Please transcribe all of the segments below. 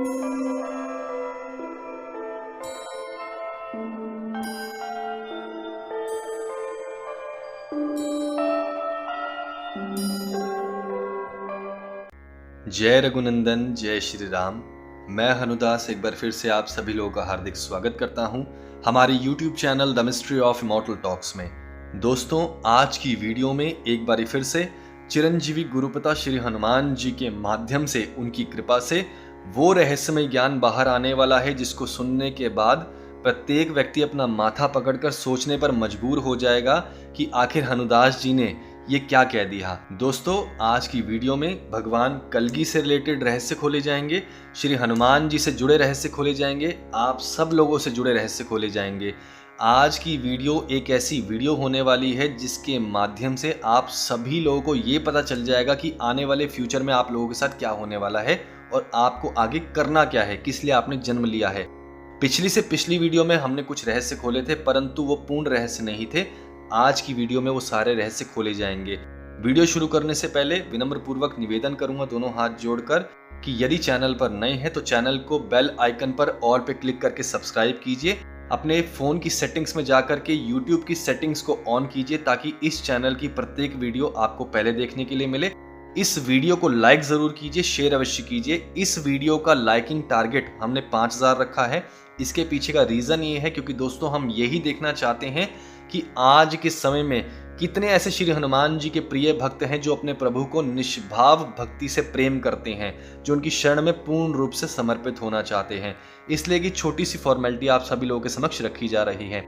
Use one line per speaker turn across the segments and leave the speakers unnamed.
जय रघुनंदन, जय श्री राम। मैं हनुदास एक बार फिर से आप सभी लोगों का हार्दिक स्वागत करता हूं हमारे YouTube channel the mystery of immortal talks में। दोस्तों, आज की वीडियो में एक बार फिर से चिरंजीवी गुरुपिता श्री हनुमान जी के माध्यम से, उनकी कृपा से वो रहस्यमय ज्ञान बाहर आने वाला है जिसको सुनने के बाद प्रत्येक व्यक्ति अपना माथा पकड़कर सोचने पर मजबूर हो जाएगा कि आखिर हनुदास जी ने ये क्या कह दिया। दोस्तों, आज की वीडियो में भगवान कलगी से रिलेटेड रहस्य खोले जाएंगे, श्री हनुमान जी से जुड़े रहस्य खोले जाएंगे, आप सब लोगों से जुड़े रहस्य खोले जाएंगे। आज की वीडियो एक ऐसी वीडियो होने वाली है जिसके माध्यम से आप सभी लोगों को ये पता चल जाएगा कि आने वाले फ्यूचर में आप लोगों के साथ क्या होने वाला है और आपको आगे करना क्या है, किस लिए आपने जन्म लिया है। पिछली से पिछली वीडियो में हमने कुछ रहस्य खोले थे, परंतु वो पूर्ण रहस्य नहीं थे। आज की वीडियो में वो सारे रहस्य खोले जाएंगे। वीडियो शुरू करने से पहले विनम्र पूर्वक निवेदन करूंगा दोनों हाथ जोड़कर कि यदि चैनल पर नए हैं तो चैनल को बेल आइकन पर ऑल पे क्लिक करके सब्सक्राइब कीजिए। अपने फोन की सेटिंग्स में जाकर के यूट्यूब की सेटिंग्स को ऑन कीजिए ताकि इस चैनल की प्रत्येक वीडियो आपको पहले देखने के लिए मिले। इस वीडियो को लाइक जरूर कीजिए, शेयर अवश्य कीजिए। इस वीडियो का लाइकिंग टारगेट हमने 5000 रखा है। इसके पीछे का रीजन ये है क्योंकि दोस्तों हम यही देखना चाहते हैं कि आज के समय में कितने ऐसे श्री हनुमान जी के प्रिय भक्त हैं जो अपने प्रभु को निष्भाव भक्ति से प्रेम करते हैं, जो उनकी शरण में पूर्ण रूप से समर्पित होना चाहते हैं। इसलिए कि छोटी सी फॉर्मेलिटी आप सभी लोगों के समक्ष रखी जा रही है।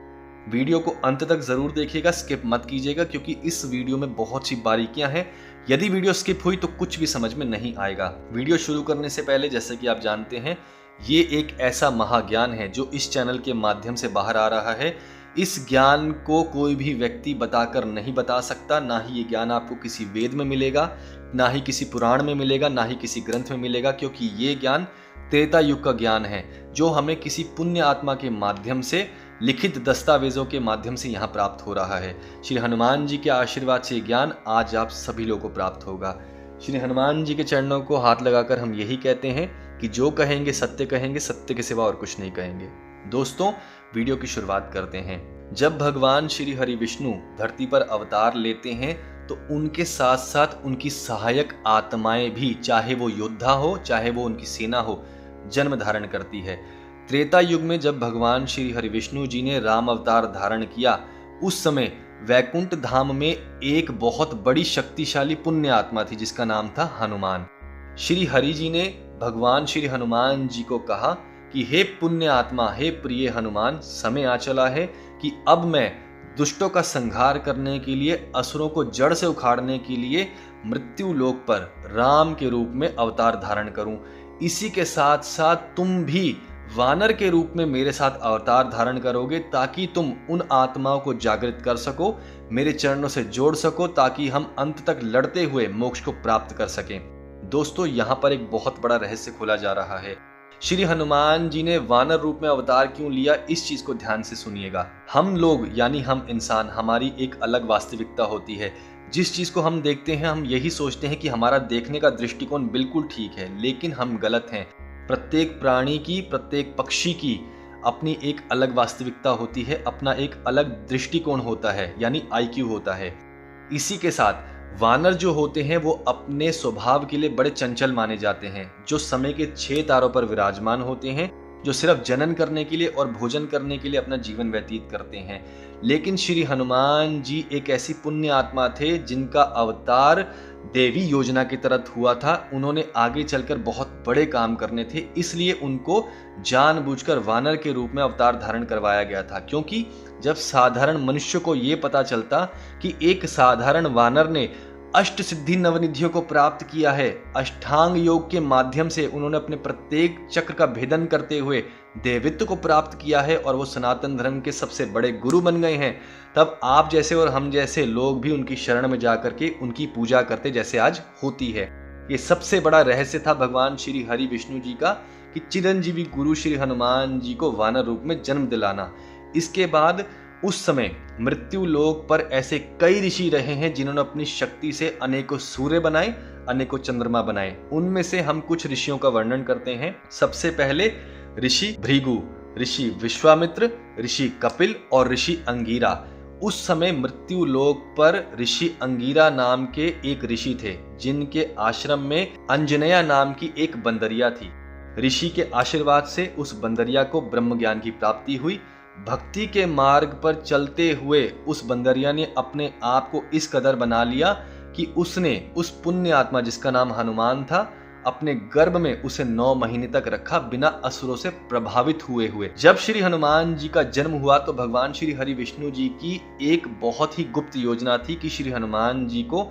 वीडियो को अंत तक जरूर देखिएगा, स्किप मत कीजिएगा क्योंकि इस वीडियो में बहुत सी बारीकियां हैं। यदि वीडियो स्किप हुई तो कुछ भी समझ में नहीं आएगा। वीडियो शुरू करने से पहले, जैसे कि आप जानते हैं, ये एक ऐसा महाज्ञान है जो इस चैनल के माध्यम से बाहर आ रहा है। इस ज्ञान को कोई भी व्यक्ति बताकर नहीं बता सकता। ना ही ये ज्ञान आपको किसी वेद में मिलेगा, ना ही किसी पुराण में मिलेगा, ना ही किसी ग्रंथ में मिलेगा, क्योंकि ये ज्ञान त्रेता युग का ज्ञान है जो हमें किसी पुण्य आत्मा के माध्यम से, लिखित दस्तावेजों के माध्यम से यहाँ प्राप्त हो रहा है। श्री हनुमान जी के आशीर्वाद से ज्ञान आज आप सभी लोगों को प्राप्त होगा। श्री हनुमान जी के चरणों को हाथ लगाकर हम यही कहते हैं कि जो कहेंगे सत्य कहेंगे, सत्य के सिवा और कुछ नहीं कहेंगे। दोस्तों, वीडियो की शुरुआत करते हैं। जब भगवान श्री हरि विष्णु धरती पर अवतार लेते हैं तो उनके साथ साथ उनकी सहायक आत्माएं भी, चाहे वो योद्धा हो चाहे वो उनकी सेना हो, जन्म धारण करती है। त्रेता युग में जब भगवान श्री हरि विष्णु जी ने राम अवतार धारण किया, उस समय वैकुंठ धाम में एक बहुत बड़ी शक्तिशाली पुण्य आत्मा थी जिसका नाम था हनुमान। श्री हरि जी ने भगवान श्री हनुमान जी को कहा कि हे पुण्य आत्मा, हे प्रिय हनुमान, समय आ चला है कि अब मैं दुष्टों का संहार करने के लिए, असुरों को जड़ से उखाड़ने के लिए मृत्यु लोक पर राम के रूप में अवतार धारण करूं। इसी के साथ साथ तुम भी वानर के रूप में मेरे साथ अवतार धारण करोगे ताकि तुम उन आत्माओं को जागृत कर सको, मेरे चरणों से जोड़ सको, ताकि हम अंत तक लड़ते हुए मोक्ष को प्राप्त कर सकें। दोस्तों, यहाँ पर एक बहुत बड़ा रहस्य खोला जा रहा है। श्री हनुमान जी ने वानर रूप में अवतार क्यों लिया, इस चीज को ध्यान से सुनिएगा। हम लोग यानी हम इंसान, हमारी एक अलग वास्तविकता होती है। जिस चीज को हम देखते हैं हम यही सोचते हैं कि हमारा देखने का दृष्टिकोण बिल्कुल ठीक है, लेकिन हम गलत हैं। प्रत्येक प्राणी की, प्रत्येक पक्षी की अपनी एक अलग वास्तविकता होती है, अपना एक अलग दृष्टिकोण होता है, यानी IQ होता है। इसी के साथ वानर जो होते हैं वो अपने स्वभाव के लिए बड़े चंचल माने जाते हैं, जो समय के 6 तारों पर विराजमान होते हैं, जो सिर्फ जनन करने के लिए और भोजन करने के लिए अपना जीवन व्यतीत करते हैं। लेकिन श्री हनुमान जी एक ऐसी पुण्य आत्मा थे जिनका अवतार देवी योजना के तहत हुआ था। उन्होंने आगे चलकर बहुत बड़े काम करने थे, इसलिए उनको जानबूझकर वानर के रूप में अवतार धारण करवाया गया था। क्योंकि जब साधारण मनुष्य को यह पता चलता कि एक साधारण वानर ने अष्ट सिद्धि नवनिधियों को प्राप्त किया है, अष्टांग योग के माध्यम से उन्होंने अपने प्रत्येक चक्र का भेदन करते हुए देवित्व को प्राप्त किया है और वो सनातन धर्म के सबसे बड़े गुरु बन गए हैं, तब आप जैसे और हम जैसे लोग भी उनकी शरण में जाकर के उनकी पूजा करते जैसे आज होती है। ये सबसे बड़ा रहस्य था भगवान श्री हरि विष्णु जी का कि चिरंजीवी गुरु श्री हनुमान जी को वानर रूप में जन्म दिलाना। इसके बाद उस समय मृत्यु लोक पर ऐसे कई ऋषि रहे हैं जिन्होंने अपनी शक्ति से अनेकों सूर्य बनाए, अनेकों चंद्रमा बनाए। उनमें से हम कुछ ऋषियों का वर्णन करते हैं। सबसे पहले ऋषि भृगु, ऋषि विश्वामित्र, ऋषि कपिल और ऋषि अंगिरा। उस समय मृत्यु लोक पर ऋषि अंगिरा नाम के एक ऋषि थे, जिनके आश्रम में अंजनया नाम की एक बंदरिया थी। ऋषि के आशीर्वाद से उस बंदरिया को ब्रह्म ज्ञान की प्राप्ति हुई। भक्ति के मार्ग पर चलते हुए उस बंदरिया ने अपने आप को इस कदर बना लिया कि उसने उस पुण्य आत्मा जिसका नाम हनुमान था, अपने गर्भ में उसे 9 महीने तक रखा, बिना असुरों से प्रभावित हुए। जब श्री हनुमान जी का जन्म हुआ तो भगवान श्री हरि विष्णु जी की एक बहुत ही गुप्त योजना थी कि श्री हनुमान जी को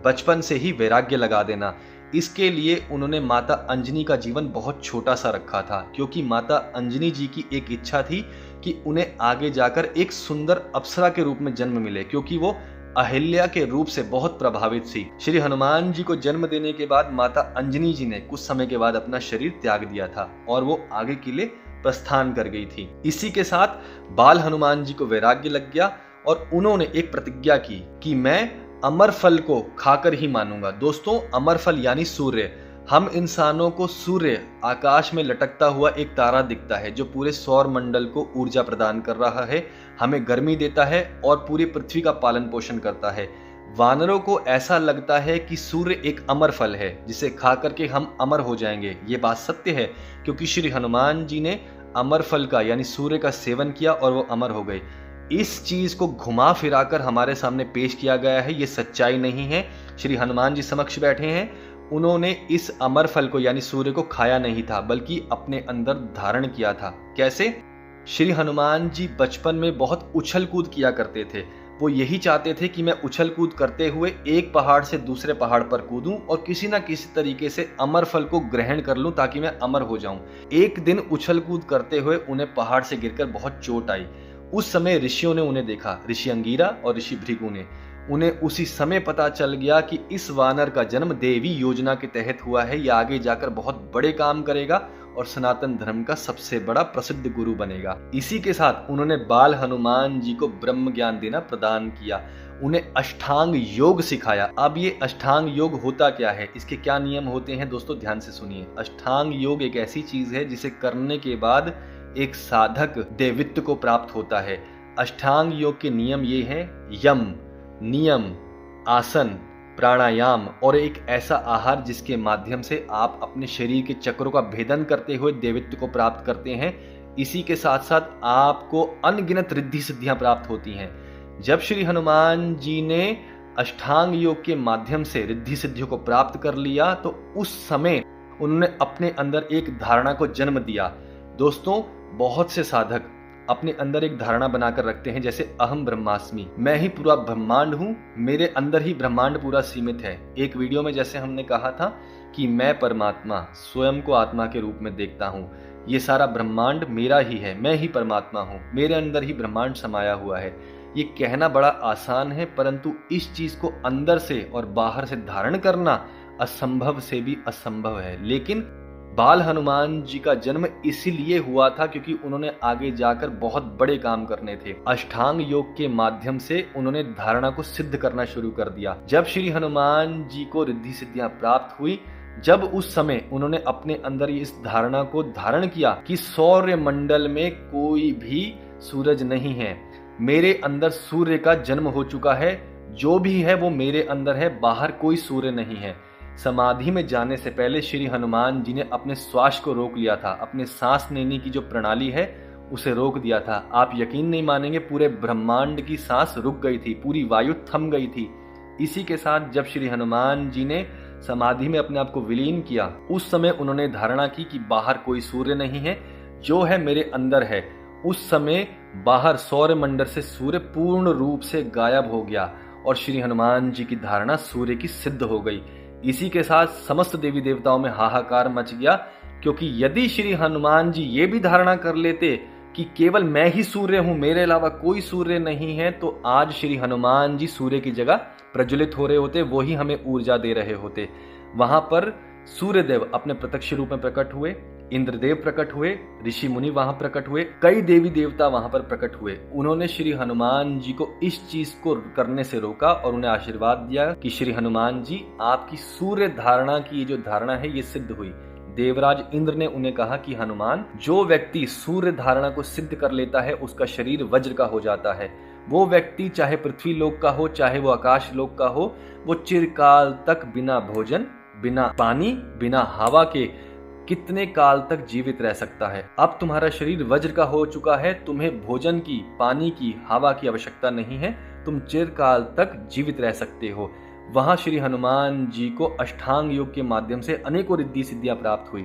बचपन से ही वैराग्य लगा देना। इसके लिए उन्होंने माता अंजनी का जीवन बहुत छोटा सा रखा था, क्योंकि माता अंजनी जी की एक इच्छा थी कि उन्हें आगे जाकर एक सुंदर अप्सरा के रूप में जन्म मिले, क्योंकि वो अहिल्या के रूप से बहुत प्रभावित थी। श्री हनुमान जी को जन्म देने के बाद माता अंजनी जी ने कुछ समय के बाद अपना शरीर त्याग दिया था और वो आगे के लिए प्रस्थान कर गई थी। इसी के साथ बाल हनुमान जी को वैराग्य लग गया और उन्होंने एक प्रतिज्ञा की कि मैं अमर फल को खाकर ही मानूंगा। दोस्तों, अमर फल यानी सूर्य। हम इंसानों को सूर्य आकाश में लटकता हुआ एक तारा दिखता है जो पूरे सौर मंडल को ऊर्जा प्रदान कर रहा है, हमें गर्मी देता है और पूरी पृथ्वी का पालन पोषण करता है। वानरों को ऐसा लगता है कि सूर्य एक अमर फल है जिसे खा करके हम अमर हो जाएंगे। ये बात सत्य है, क्योंकि श्री हनुमान जी ने अमर फल का यानी सूर्य का सेवन किया और वो अमर हो गए। इस चीज को घुमा फिराकर हमारे सामने पेश किया गया है, ये सच्चाई नहीं है। श्री हनुमान जी समक्ष बैठे हैं, उन्होंने इस अमर फल को यानी सूर्य को खाया नहीं था, बल्कि अपने अंदर धारण किया था। कैसे? श्री हनुमान जी बचपन में बहुत उछल कूद किया करते थे। वो यही चाहते थे कि मैं उछल कूद करते हुए एक पहाड़ से दूसरे पहाड़ पर कूदूं और किसी ना किसी तरीके से अमर फल को ग्रहण कर लूं ताकि मैं अमर हो जाऊं। एक दिन उछल कूद करते हुए उन्हें पहाड़ से गिरकर बहुत चोट आई। उस समय ऋषियों ने उन्हें देखा, ऋषि अंगिरा और ऋषि भृगु ने। उन्हें उसी समय पता चल गया कि इस वानर का जन्म देवी योजना के तहत हुआ है। यह आगे जाकर बहुत बड़े काम करेगा और सनातन धर्म का सबसे बड़ा प्रसिद्ध गुरु बनेगा। इसी के साथ उन्होंने बाल हनुमान जी को ब्रह्म ज्ञान देना प्रदान किया, उन्हें अष्टांग योग सिखाया। अब ये अष्टांग योग होता क्या है, इसके क्या नियम होते हैं, दोस्तों ध्यान से सुनिए। अष्टांग योग एक ऐसी चीज है जिसे करने के बाद एक साधक देवित्व को प्राप्त होता है। अष्टांग योग के नियम ये हैं: यम, नियम, आसन, प्राणायाम और एक ऐसा आहार जिसके माध्यम से आप अपने शरीर के चक्रों का भेदन करते हुए देवित्व को प्राप्त करते हैं। इसी के साथ साथ आपको अनगिनत रिद्धि सिद्धियां प्राप्त होती हैं। जब श्री हनुमान जी ने अष्टांग योग के माध्यम से रिद्धि सिद्धियों को प्राप्त कर लिया तो उस समय उन्होंने अपने अंदर एक धारणा को जन्म दिया। दोस्तों, बहुत से साधक अपने अंदर एक धारणा बनाकर रखते हैं, जैसे अहम ब्रह्मास्मि, मैं ही पूरा ब्रह्मांड हूं, मेरे अंदर ही ब्रह्मांड पूरा सीमित है। एक वीडियो में जैसे हमने कहा था कि मैं परमात्मा स्वयं को आत्मा के रूप में देखता हूं, ये सारा ब्रह्मांड मेरा ही है, मैं ही परमात्मा हूं, मेरे अंदर ही ब्रह्मांड समाया हुआ है। ये कहना बड़ा आसान है, परंतु इस चीज को अंदर से और बाहर से धारण करना असंभव से भी असंभव है। लेकिन बाल हनुमान जी का जन्म इसीलिए हुआ था क्योंकि उन्होंने आगे जाकर बहुत बड़े काम करने थे। अष्टांग योग के माध्यम से उन्होंने धारणा को सिद्ध करना शुरू कर दिया। जब श्री हनुमान जी को रिद्धि सिद्धियां प्राप्त हुई, जब उस समय उन्होंने अपने अंदर इस धारणा को धारण किया कि सौर्य मंडल में कोई भी सूरज नहीं है, मेरे अंदर सूर्य का जन्म हो चुका है, जो भी है वो मेरे अंदर है, बाहर कोई सूर्य नहीं है। समाधि में जाने से पहले श्री हनुमान जी ने अपने श्वास को रोक लिया था, अपने सांस लेने की जो प्रणाली है उसे रोक दिया था। आप यकीन नहीं मानेंगे, पूरे ब्रह्मांड की सांस रुक गई थी, पूरी वायु थम गई थी। इसी के साथ जब श्री हनुमान जी ने समाधि में अपने आप को विलीन किया, उस समय उन्होंने धारणा की कि बाहर कोई सूर्य नहीं है, जो है मेरे अंदर है। उस समय बाहर सौर मंडल से सूर्य पूर्ण रूप से गायब हो गया और श्री हनुमान जी की धारणा सूर्य की सिद्ध हो गई। इसी के साथ समस्त देवी देवताओं में हाहाकार मच गया, क्योंकि यदि श्री हनुमान जी ये भी धारणा कर लेते कि केवल मैं ही सूर्य हूं, मेरे अलावा कोई सूर्य नहीं है, तो आज श्री हनुमान जी सूर्य की जगह प्रज्वलित हो रहे होते, वो ही हमें ऊर्जा दे रहे होते। वहां पर सूर्यदेव अपने प्रत्यक्ष रूप में प्रकट हुए, इंद्रदेव प्रकट हुए, ऋषि मुनि वहां प्रकट हुए, कई देवी देवता वहां पर प्रकट हुए। उन्होंने श्री हनुमान जी को इस चीज को करने से रोका और उन्हें आशीर्वाद दिया कि श्री हनुमान जी, आपकी सूर्य धारणा की ये जो धारणा है ये सिद्ध हुई। देवराज इंद्र ने उन्हें कहा कि हनुमान, जो व्यक्ति सूर्य धारणा को सिद्ध कर लेता है उसका शरीर वज्र का हो जाता है। वो व्यक्ति चाहे पृथ्वी लोक का हो, चाहे वो आकाश लोक का हो, वो चिरकाल तक बिना भोजन, बिना पानी, बिना हवा के कितने काल तक जीवित रह सकता है। अब तुम्हारा शरीर वज्र का हो चुका है, तुम्हें भोजन की, पानी की, हवा की आवश्यकता नहीं है, तुम चिरकाल तक जीवित रह सकते हो। वहां श्री हनुमान जी को अष्टांग योग के माध्यम से अनेकों रिद्धि सिद्धियां प्राप्त हुई।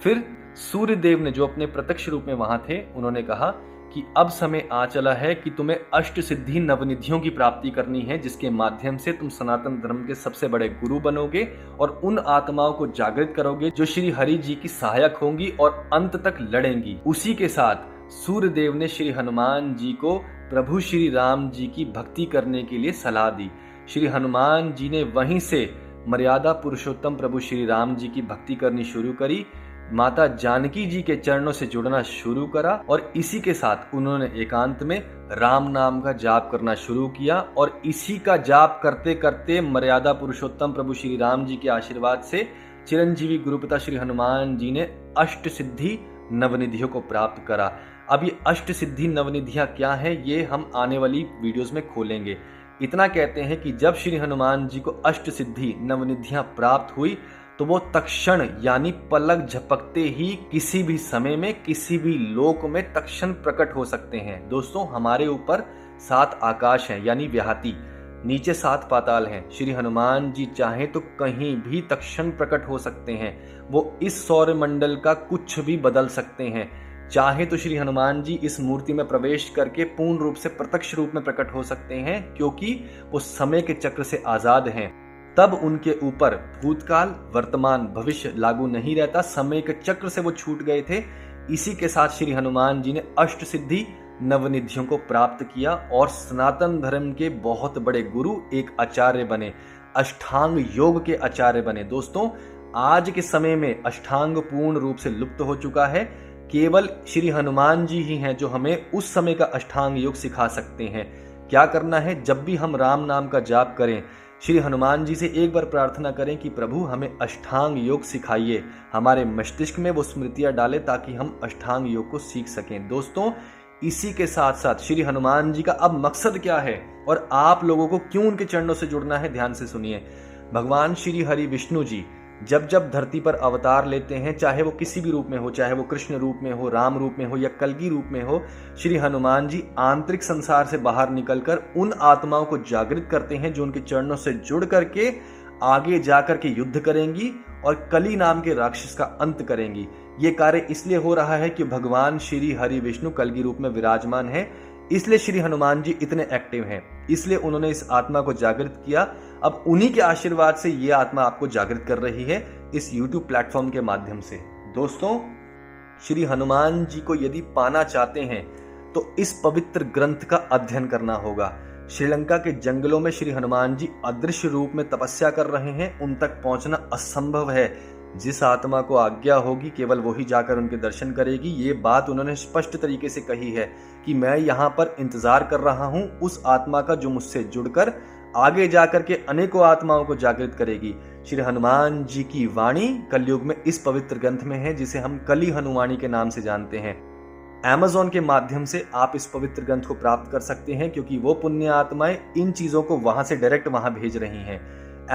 फिर सूर्य देव ने, जो अपने प्रत्यक्ष रूप में वहां थे, उन्होंने कहा कि अब समय आ चला है कि तुम्हें अष्ट सिद्धि नवनिधियों की प्राप्ति करनी है, जिसके माध्यम से तुम सनातन धर्म के सबसे बड़े गुरु बनोगे और उन आत्माओं को जागृत करोगे जो श्री हरि जी की सहायक होंगी और अंत तक लड़ेंगी। उसी के साथ सूर्य देव ने श्री हनुमान जी को प्रभु श्री राम जी की भक्ति करने के लिए सलाह दी। श्री हनुमान जी ने वहीं से मर्यादा पुरुषोत्तम प्रभु श्री राम जी की भक्ति करनी शुरू करी, माता जानकी जी के चरणों से जुड़ना शुरू करा और इसी के साथ उन्होंने एकांत में राम नाम का जाप करना शुरू किया। और इसी का जाप करते करते मर्यादा पुरुषोत्तम प्रभु श्री राम जी के आशीर्वाद से चिरंजीवी गुरुपिता श्री हनुमान जी ने अष्ट सिद्धि नवनिधियों को प्राप्त करा। अब ये अष्ट सिद्धि नवनिधियां क्या है, ये हम आने वाली वीडियोस में खोलेंगे। इतना कहते हैं कि जब श्री हनुमान जी को अष्ट सिद्धि नवनिधियां प्राप्त हुई तो वो तत्क्षण यानी पलक झपकते ही किसी भी समय में, किसी भी लोक में तत्क्षण प्रकट हो सकते हैं। दोस्तों, हमारे ऊपर 7 आकाश हैं यानी व्याहति, नीचे 7 पाताल हैं। श्री हनुमान जी चाहे तो कहीं भी तत्क्षण प्रकट हो सकते हैं। वो इस सौर मंडल का कुछ भी बदल सकते हैं। चाहे तो श्री हनुमान जी इस मूर्ति में प्रवेश करके पूर्ण रूप से प्रत्यक्ष रूप में प्रकट हो सकते हैं, क्योंकि वो समय के चक्र से आजाद हैं। तब उनके ऊपर भूतकाल, वर्तमान, भविष्य लागू नहीं रहता, समय के चक्र से वो छूट गए थे। इसी के साथ श्री हनुमान जी ने अष्ट सिद्धि नवनिधियों को प्राप्त किया और सनातन धर्म के बहुत बड़े गुरु, एक आचार्य बने, अष्टांग योग के आचार्य बने। दोस्तों, आज के समय में अष्टांग पूर्ण रूप से लुप्त हो चुका है। केवल श्री हनुमान जी ही हैं जो हमें उस समय का अष्टांग योग सिखा सकते हैं। क्या करना है, जब भी हम राम नाम का जाप करें, श्री हनुमान जी से एक बार प्रार्थना करें कि प्रभु हमें अष्टांग योग सिखाइए, हमारे मस्तिष्क में वो स्मृतियां डालें ताकि हम अष्टांग योग को सीख सकें। दोस्तों, इसी के साथ साथ श्री हनुमान जी का अब मकसद क्या है और आप लोगों को क्यों उनके चरणों से जुड़ना है, ध्यान से सुनिए। भगवान श्री हरि विष्णु जी जब जब धरती पर अवतार लेते हैं, चाहे वो किसी भी रूप में हो, चाहे वो कृष्ण रूप में हो, राम रूप में हो या कल्कि रूप में हो, श्री हनुमान जी आंतरिक संसार से बाहर निकलकर उन आत्माओं को जागृत करते हैं जो उनके चरणों से जुड़ करके आगे जाकर के युद्ध करेंगी और कली नाम के राक्षस का अंत करेंगी। ये कार्य इसलिए हो रहा है कि भगवान श्री हरि विष्णु कल्कि रूप में विराजमान है, इसलिए श्री हनुमान जी इतने एक्टिव हैं, इसलिए उन्होंने इस आत्मा को जागृत किया। अब उन्हीं के आशीर्वाद से ये आत्मा आपको जागृत कर रही है इस YouTube प्लेटफॉर्म के माध्यम से। दोस्तों, श्री हनुमान जी को यदि पाना चाहते हैं तो इस पवित्र ग्रंथ का अध्ययन करना होगा। श्रीलंका के जंगलों में श्री हनुमान जी अदृश्य रूप में तपस्या कर रहे हैं, उन तक पहुंचना असंभव है। जिस आत्मा को आज्ञा होगी केवल वही जाकर उनके दर्शन करेगी। ये बात उन्होंने स्पष्ट तरीके से कही है कि मैं यहाँ पर इंतजार कर रहा हूँ उस आत्मा का जो मुझसे जुड़कर आगे जाकर के अनेकों आत्माओं को जागृत करेगी। श्री हनुमान जी की वाणी कलयुग में इस पवित्र ग्रंथ में है, जिसे हम कली हनुवाणी के नाम से जानते हैं। Amazon के माध्यम से आप इस पवित्र ग्रंथ को प्राप्त कर सकते हैं, क्योंकि वो पुण्य आत्माएं इन चीजों को वहां से डायरेक्ट वहां भेज रही हैं।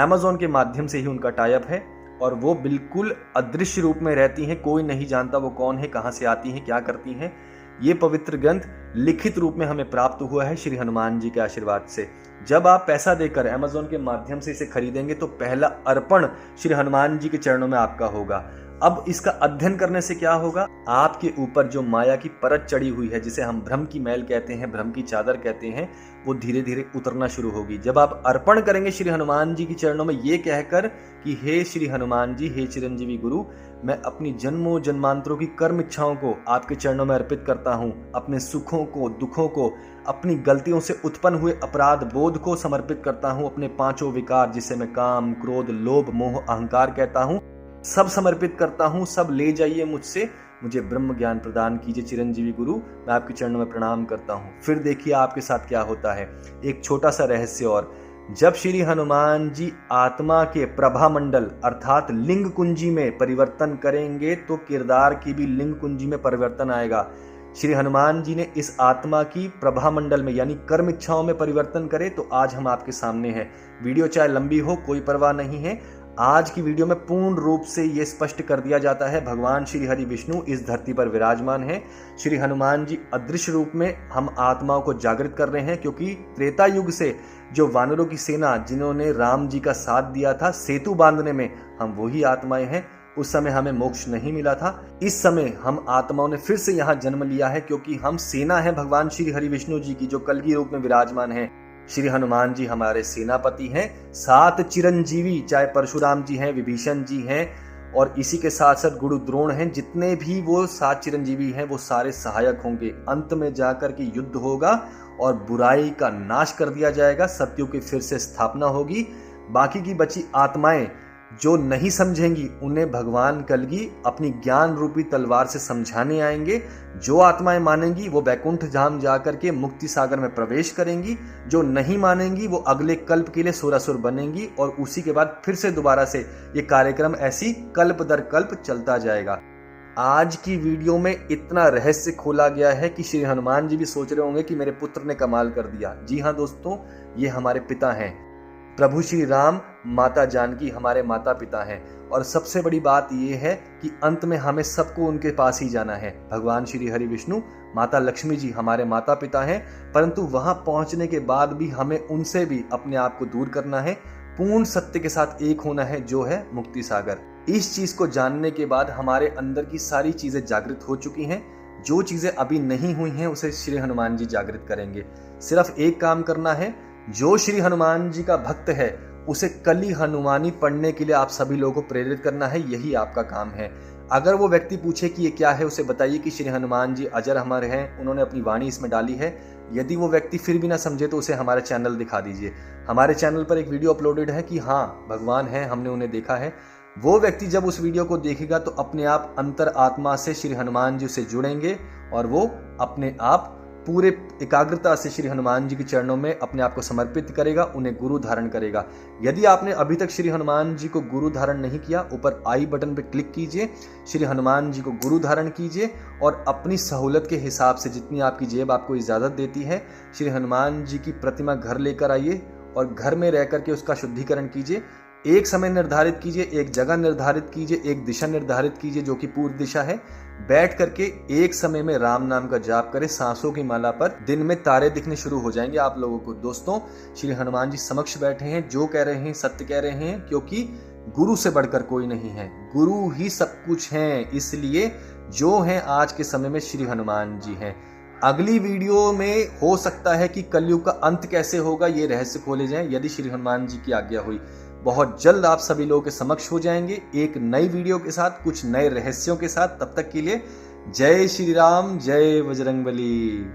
Amazon के माध्यम से ही उनका टाई अप है और वो बिल्कुल अदृश्य रूप में रहती हैं, कोई नहीं जानता वो कौन है, कहां से आती हैं, क्या करती हैं। ये पवित्र ग्रंथ लिखित रूप में हमें प्राप्त हुआ है श्री हनुमान जी के आशीर्वाद से। जब आप पैसा देकर Amazon के माध्यम से इसे खरीदेंगे तो पहला अर्पण श्री हनुमान जी के चरणों में आपका होगा। अब इसका अध्ययन करने से क्या होगा, आपके ऊपर जो माया की परत चढ़ी हुई है, जिसे हम भ्रम की मैल कहते हैं, भ्रम की चादर कहते हैं, वो धीरे धीरे उतरना शुरू होगी। जब आप अर्पण करेंगे श्री हनुमान जी के चरणों में ये कहकर कि हे श्री हनुमान जी, हे चिरंजीवी गुरु, मैं अपनी जन्मों जन्मांतरों की कर्म इच्छाओं को आपके चरणों में अर्पित करता हूँ, अपने सुखों को, दुखों को, अपनी गलतियों से उत्पन्न हुए अपराध बोध को समर्पित करता हूँ, अपने 5 विकार जिसे मैं काम, क्रोध, लोभ, मोह, अहंकार कहता हूँ, सब समर्पित करता हूँ, सब ले जाइए मुझसे, मुझे ब्रह्म ज्ञान प्रदान कीजिए चिरंजीवी गुरु, मैं आपके चरणों में प्रणाम करता हूँ। फिर देखिए आपके साथ क्या होता है। एक छोटा सा रहस्य और, जब श्री हनुमान जी आत्मा के प्रभा मंडल अर्थात लिंग कुंजी में परिवर्तन करेंगे तो किरदार की भी लिंग कुंजी में परिवर्तन आएगा। श्री हनुमान जी ने इस आत्मा की प्रभा मंडल में यानी कर्म इच्छाओं में परिवर्तन करे तो आज हम आपके सामने हैं। वीडियो चाहे लंबी हो कोई परवाह नहीं है, आज की वीडियो में पूर्ण रूप से ये स्पष्ट कर दिया जाता है भगवान श्री हरि विष्णु इस धरती पर विराजमान है। श्री हनुमान जी अदृश्य रूप में हम आत्माओं को जागृत कर रहे हैं, क्योंकि त्रेता युग से जो वानरों की सेना जिन्होंने राम जी का साथ दिया था सेतु बांधने में, हम वही आत्माएं हैं। उस समय हमें मोक्ष नहीं मिला था, इस समय हम आत्माओं ने फिर से यहाँ जन्म लिया है, क्योंकि हम सेना है भगवान श्री हरि विष्णु जी की जो कलगी रूप में विराजमान है। श्री हनुमान जी हमारे सेनापति हैं, 7 चिरंजीवी चाहे परशुराम जी हैं, विभीषण जी हैं और इसी के साथ साथ गुरु द्रोण हैं, जितने भी वो 7 चिरंजीवी हैं वो सारे सहायक होंगे। अंत में जाकर के युद्ध होगा और बुराई का नाश कर दिया जाएगा, सत्यों की फिर से स्थापना होगी। बाकी की बची आत्माएं जो नहीं समझेंगी उन्हें भगवान कलगी अपनी ज्ञान रूपी तलवार से समझाने आएंगे। जो आत्माएं मानेंगी वो वैकुंठ धाम जाकर के मुक्ति सागर में प्रवेश करेंगी, जो नहीं मानेंगी वो अगले कल्प के लिए सुरासुर बनेंगी और उसी के बाद फिर से दोबारा से ये कार्यक्रम ऐसी कल्प दर कल्प चलता जाएगा। आज की वीडियो में इतना रहस्य खोला गया है कि श्री हनुमान जी भी सोच रहे होंगे कि मेरे पुत्र ने कमाल कर दिया। जी हाँ दोस्तों, ये हमारे पिता हैं, प्रभु श्री राम, माता जानकी हमारे माता पिता हैं। और सबसे बड़ी बात यह है कि अंत में हमें सबको उनके पास ही जाना है। भगवान श्री हरि विष्णु, माता लक्ष्मी जी हमारे माता पिता हैं, परंतु वहां पहुंचने के बाद भी हमें उनसे भी अपने आप को दूर करना है, पूर्ण सत्य के साथ एक होना है जो है मुक्ति सागर। इस चीज को जानने के बाद हमारे अंदर की सारी चीजें जागृत हो चुकी हैं। जो चीजें अभी नहीं हुई हैं उसे श्री हनुमान जी जागृत करेंगे। सिर्फ एक काम करना है, जो श्री हनुमान जी का भक्त है उसे कली हनुमानी पढ़ने के लिए आप सभी लोगों को प्रेरित करना है, यही आपका काम है। अगर वो व्यक्ति पूछे कि ये क्या है, उसे बताइए कि श्री हनुमान जी अजर अमर हैं, उन्होंने अपनी वाणी इसमें डाली है। यदि वो व्यक्ति फिर भी ना समझे तो उसे हमारा चैनल दिखा दीजिए। हमारे चैनल पर एक वीडियो अपलोडेड है कि हाँ भगवान है, हमने उन्हें देखा है। वो व्यक्ति जब उस वीडियो को देखेगा तो अपने आप अंतर आत्मा से श्री हनुमान जी से जुड़ेंगे और वो अपने आप पूरे एकाग्रता से श्री हनुमान जी के चरणों में अपने आप को समर्पित करेगा, उन्हें गुरु धारण करेगा। यदि आपने अभी तक श्री हनुमान जी को गुरु धारण नहीं किया, ऊपर आई बटन पर क्लिक कीजिए, श्री हनुमान जी को गुरु धारण कीजिए और अपनी सहूलत के हिसाब से जितनी आपकी जेब आपको इजाज़त देती है, श्री हनुमान जी की प्रतिमा घर लेकर आइए और घर में रह करके उसका शुद्धिकरण कीजिए। एक समय निर्धारित कीजिए, एक जगह निर्धारित कीजिए, एक दिशा निर्धारित कीजिए जो कि पूर्व दिशा है। बैठ करके एक समय में राम नाम का जाप करें सांसों की माला पर। दिन में तारे दिखने शुरू हो जाएंगे आप लोगों को। दोस्तों, श्री हनुमान जी समक्ष बैठे हैं, जो कह रहे हैं सत्य कह रहे हैं, क्योंकि गुरु से बढ़कर कोई नहीं है, गुरु ही सब कुछ है। इसलिए जो है आज के समय में श्री हनुमान जी हैं। अगली वीडियो में हो सकता है कि कलयुग का अंत कैसे होगा ये रहस्य खोले जाएं, यदि श्री हनुमान जी की आज्ञा हुई। बहुत जल्द आप सभी लोगों के समक्ष हो जाएंगे एक नई वीडियो के साथ, कुछ नए रहस्यों के साथ। तब तक के लिए जय श्री राम, जय बजरंगबली।